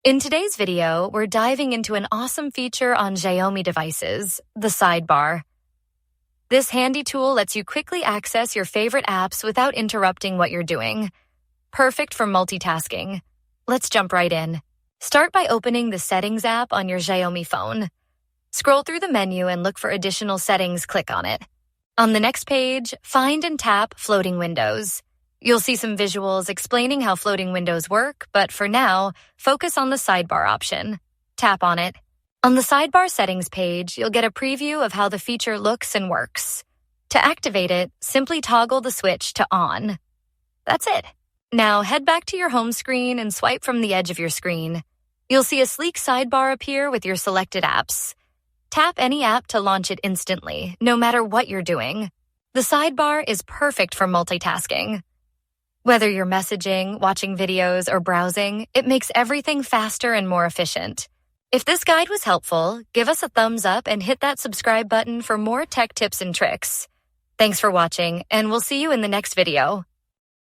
In today's video, we're diving into an awesome feature on Xiaomi devices, the Sidebar. This handy tool lets you quickly access your favorite apps without interrupting what you're doing. Perfect for multitasking. Let's jump right in. Start by opening the Settings app on your Xiaomi phone. Scroll through the menu and look for additional settings. Click on it. On the next page, find and tap Floating Windows. You'll see some visuals explaining how floating windows work, but for now, focus on the Sidebar option. Tap on it. On the Sidebar settings page, you'll get a preview of how the feature looks and works. To activate it, simply toggle the switch to on. That's it. Now head back to your home screen and swipe from the edge of your screen. You'll see a sleek sidebar appear with your selected apps. Tap any app to launch it instantly, no matter what you're doing. The Sidebar is perfect for multitasking. Whether you're messaging, watching videos, or browsing, it makes everything faster and more efficient. If this guide was helpful, give us a thumbs up and hit that subscribe button for more tech tips and tricks. Thanks for watching, and we'll see you in the next video.